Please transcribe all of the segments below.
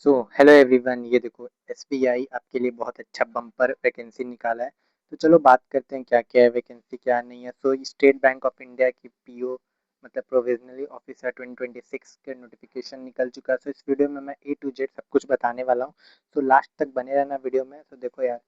So hello everyone, ये देखो SBI आपके लिए बहुत अच्छा बम्पर वैकेंसी निकाला है। तो चलो बात करते हैं क्या क्या है वैकेंसी क्या नहीं है। सो स्टेट बैंक ऑफ इंडिया की पीओ मतलब प्रोविजनली ऑफिसर 2026 के नोटिफिकेशन निकल चुका है। सो इस वीडियो में मैं ए टू जेड सब कुछ बताने वाला हूँ। सो लास्ट तक बने रहना वीडियो में। तो देखो यार,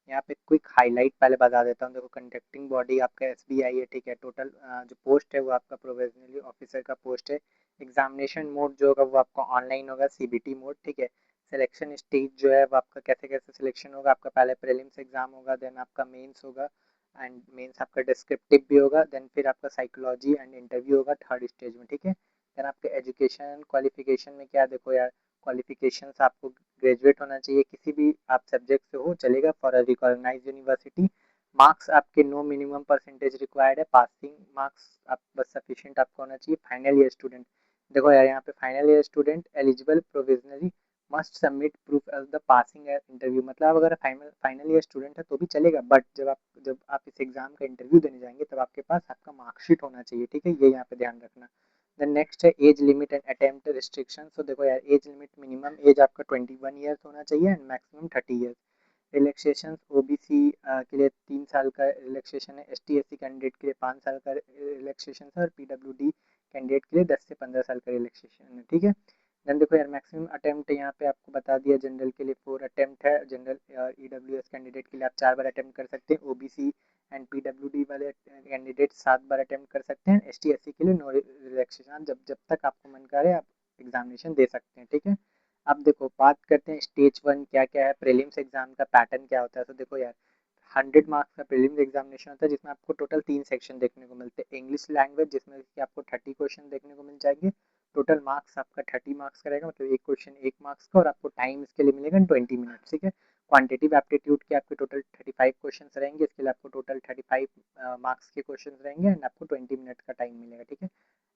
यहाँ पे क्विक हाईलाइट पहले बता देता हूँ। देखो कंडक्टिंग बॉडी आपका एसबीआई है, ठीक है। टोटल जो पोस्ट है वो आपका प्रोविजनली ऑफिसर का पोस्ट है। एग्जामिनेशन मोड जो होगा वो आपका ऑनलाइन होगा, सीबीटी मोड, ठीक है। सिलेक्शन स्टेज जो है वो आपका कैसे कैसे सिलेक्शन होगा, आपका पहले प्रीलिम्स एग्जाम होगा, देन आपका मेंस होगा, एंड मेंस आपका डिस्क्रिप्टिव भी होगा, देन फिर आपका साइकोलॉजी एंड इंटरव्यू होगा थर्ड स्टेज में, ठीक है। देन आपके एजुकेशन क्वालिफिकेशन में क्या देखो यार, क्वालिफिकेशंस आपको ग्रेजुएट होना चाहिए, किसी भी आप सब्जेक्ट से हो चलेगा, for a recognise university. Marks आपके नो मिनिमम परसेंटेज रिक्वायर्ड है, पासिंग मार्क्स आप बस सफिशिएंट आपको होना चाहिए। फाइनल ईयर स्टूडेंट, देखो यार यहाँ पे final year student eligible provisionally must submit proof of the passing interview. मतलब अगर फाइनल ईयर स्टूडेंट है तो भी चलेगा, बट जब आप इस एग्जाम का इंटरव्यू देने जाएंगे तब आपके पास आपका मार्कशीट होना चाहिए, ठीक है। ये यहाँ पे ध्यान रखना। देन नेक्स्ट है age limit and attempt restriction. So देखो यार, एज लिमिट मिनिमम एज आपका 21 ईयर्स होना चाहिए and maximum 30 years. Relaxation OBC के लिए 3 साल का रिलैक्सेशन है, S T S C candidate के लिए 5 साल का रिलैक्सेशन है, और पीडब्ल्यूडी कैंडिडेट के लिए 10 से 15 साल का रिलैक्सेशन है, ठीक है। देन देखो यार, मैक्सिमम अटेम्प्ट यहाँ पे आपको बता दिया। जनरल के लिए 4 अटेम्प्ट है, जनरल ईडब्ल्यूएस कैंडिडेट के लिए आप 4 बार अटेम्प्ट कर सकते हैं, ओबीसी एंड पीडब्ल्यूडी वाले कैंडिडेट 7 बार अटेम्प्ट कर सकते हैं, एस टी एस सी के लिए नो रिलैक्सेशन। जब जब तक आपको मन करे आप एग्जामिनेशन दे सकते हैं, ठीक है। अब देखो बात करते हैं स्टेज 1 क्या क्या है, प्रीलिम्स एग्जाम का पैटर्न क्या होता है। तो देखो यार, 100 मार्क्स का प्रीलिम्स एग्जामिनेशन होता है, जिसमें आपको टोटल 3 सेक्शन देखने को मिलते हैं। इंग्लिश लैंग्वेज, जिसमें कि आपको 30 क्वेश्चन देखने को मिल जाएंगे। टोटल मार्क्स आपका 30 मार्क्स का रहेगा, मतलब एक क्वेश्चन 1 मार्क्स का, और आपको टाइम इसके लिए मिलेगा 20 मिनट, ठीक है। क्वांटिटिव एप्टीट्यूड के आपके टोटल 35 क्वेश्चन रहेंगे, इसके लिए आपको टोटल 35 मार्क्स के क्वेश्चन रहेंगे एंड आपको 20 मिनट का टाइम मिलेगा, ठीक है।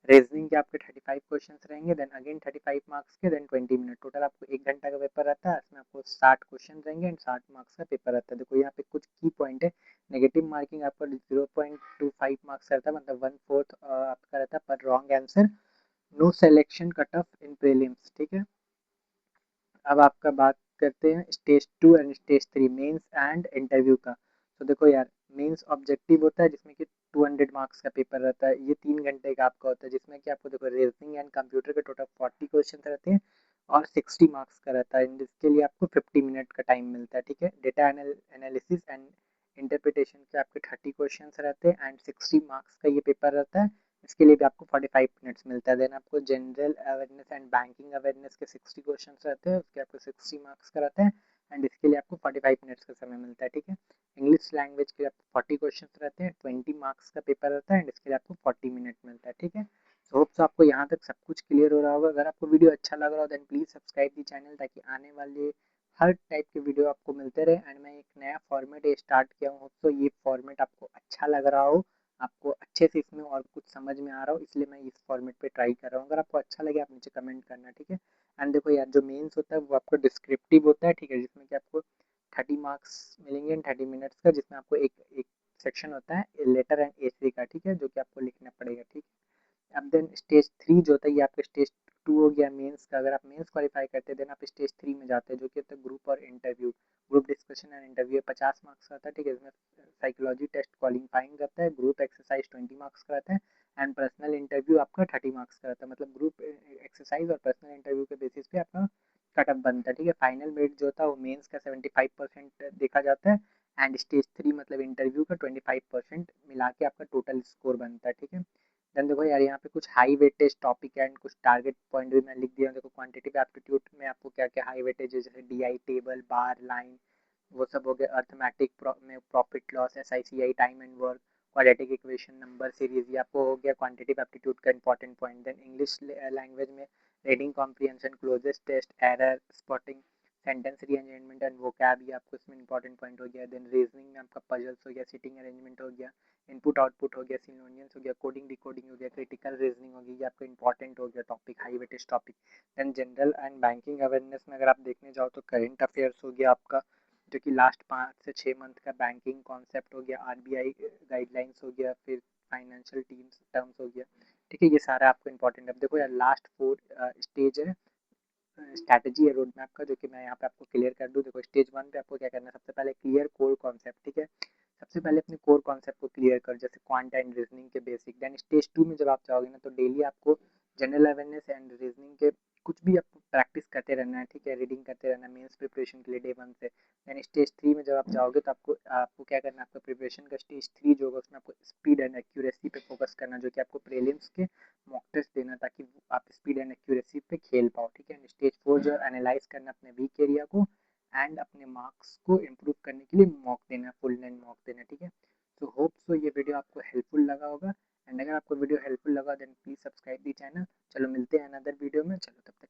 रीजनिंग के आपके 35 क्वेश्चन रहेंगे, देन अगेन 35 मार्क्स के, देन 20 मिनट। टोटल आपको 1 घंटा का पेपर रहता है, इसमें आपको 60 क्वेश्चन रहेंगे एंड 60 मार्क्स का पेपर रहता है। देखो यहाँ पे कुछ की पॉइंट है। नेगेटिव मार्किंग आपका 0.25 मार्क्स रहता है, मतलब 1/4 आपका रहता है पर wrong answer. No selection cut off in prelims, ठीक है। अब आपका बात करते हैं stage 2 and stage 3 mains and interview का। तो देखो यार, मेंस ऑब्जेक्टिव होता है जिसमें कि 200 मार्क्स का पेपर रहता है, ये 3 घंटे का आपका होता है, जिसमें कि आपको देखो रीजनिंग एंड कंप्यूटर के टोटल 40 क्वेश्चन रहते हैं और 60 मार्क्स का रहता है, जिसके लिए आपको 50 मिनट का टाइम मिलता है, ठीक है। डेटा एनालिसिस एंड इंटरप्रिटेशन के आपके 30 क्वेश्चन रहते हैं एंड 60 मार्क्स का ये पेपर रहता है, इसके लिए भी आपको 45 मिनट्स मिलता है। देन आपको general awareness and banking awareness के 60 क्वेश्चन रहते हैं, उसके आपको 60 मार्क्स का रहता है एंड इसके लिए आपको 45 मिनट्स का समय मिलता है, ठीक है। इंग्लिश लैंग्वेज के लिए आपको 40 क्वेश्चन रहते हैं, 20 मार्क्स का पेपर रहता है एंड इसके लिए आपको 40 मिनट मिलता है, ठीक है। सो होप सो आपको यहाँ तक सब कुछ क्लियर हो रहा होगा। अगर आपको वीडियो अच्छा लग रहा हो then please subscribe the channel, ताकि आने वाले हर टाइप के वीडियो आपको मिलते रहे। एंड मैं एक नया फॉर्मेट स्टार्ट किया हूँ, तो ये फॉर्मेट आपको अच्छा लग रहा हो, आपको अच्छे से इसमें और कुछ समझ में आ रहा हो, इसलिए मैं इस फॉर्मेट पे ट्राई कर रहा हूँ। अगर आपको अच्छा लगे आप नीचे कमेंट करना, ठीक है। एंड देखो यार, जो मेंस होता है वो आपको डिस्क्रिप्टिव होता है, ठीक है, जिसमें कि आपको 30 मार्क्स मिलेंगे इन 30 मिनट्स का, जिसमें आपको एक एक सेक्शन होता है लेटर एंड एसरी का, ठीक है, जो कि आपको लिखना पड़ेगा, ठीक है। अब देन स्टेज 3 जो होता है ये आपका स्टेज 2 हो गया मेंस का। अगर आप मेंस क्वालिफाई करते हैं देन आप स्टेज 3 में जाते हैं, जो कि होता है ग्रुप और interview. Group discussion and interview 50 marks का होता है, ठीक है। इसमें साइकोलॉजी टेस्ट क्वालिफाइंग रहता है, ग्रुप एक्सरसाइज 20 मार्क्स का रहता है एंड पर्सनल इंटरव्यू आपका 30 मार्क्स का रहता है। मतलब ग्रुप एक्सरसाइज और पर्सनल इंटरव्यू के बेसिस पे आपका कटअप बनता है, ठीक है। फाइनल मेरिट जो होता है वो मेंस का 75% देखा जाता है एंड स्टेज 3 मतलब इंटरव्यू का 25% मिला के आपका टोटल स्कोर बनता है, ठीक है। देन देखो यार, यहाँ पे कुछ हाई वेटेज टॉपिक एंड कुछ टारगेट पॉइंट भी मैं लिख दिया हूँ। देखो क्वांटिटेटिव एप्टीट्यूड में आपको क्या क्या हाई वेटेज है, जैसे डीआई टेबल, बार, लाइन, वो सब हो गया। अर्थमेटिक में profit loss, S I C I, time and work, quadratic equation, number series, ये आपको हो गया क्वांटिटेटिव एप्टीट्यूड का important point. Then English language में reading comprehension, closest test, error spotting, sentence rearrangement and vocab, ये आपको इसमें इंपॉर्टेंट पॉइंट हो गया। देन रीजनिंग में आपका पजल्स हो गया, सिटिंग अरेंजमेंट हो गया, इनपुट आउटपुट हो गया, सिनोनियम्स हो गया, कोडिंग डिकोडिंग हो गया, क्रिटिकल रीजनिंग हो गई, ये आपका इंपॉर्टेंट हो गया topic, high weightage topic. Then general and banking awareness में अगर आप देखने जाओ तो करंट अफेयर्स हो गया आपका, जो कि लास्ट 5 से 6 मंथ का बैंकिंग कॉन्सेप्ट हो गया, आरबीआई गाइडलाइंस हो गया, फिर फाइनेंशियल टीम्स टर्म्स हो गया, ठीक है। ये सारा आपको इंपॉर्टेंट है। अब देखो यार, लास्ट 4 स्टेज है स्ट्रैटेजी है रोड मैप का, जो कि मैं यहाँ पे आपको क्लियर कर दूँ। देखो स्टेज 1 पे आपको क्या करना है, सबसे पहले क्लियर कोर कॉन्सेप्ट, ठीक है। सबसे पहले अपने कोर कॉन्सेप्ट को क्लियर कर, जैसे क्वांट एंड रीजनिंग के बेसिक। देन स्टेज 2 में जब आप जाओगे ना, तो डेली आपको जनरल अवेयरनेस एंड रीजनिंग के कुछ भी आपको प्रैक्टिस करते रहना है, ठीक है। रीडिंग करते रहना है मेंस प्रिपरेशन के लिए डे 1 से। देन स्टेज 3 में जब आप जाओगे, तो आपको आपको क्या करना है, आपका प्रिपरेशन का स्टेज 3 जो होगा, उसमें आपको स्पीड एंड एक्यूरेसी पे फोकस करना, जो कि आपको प्रीलिम्स के मॉक टेस्ट देना, ताकि आप स्पीड एंड एक्यूरेसी पे खेल पाओ, ठीक है। स्टेज 4 जो एनालाइज करना अपने वीक एरिया को एंड अपने मार्क्स को इम्प्रूव करने के लिए मॉक देना, फुल लेंथ मॉक देना, ठीक है। तो होप सो ये वीडियो आपको हेल्पफुल लगा होगा, एंड अगर आपको वीडियो हेल्पफुल लगा then please subscribe the channel. चलो मिलते हैं अनदर वीडियो में, चलो तब तक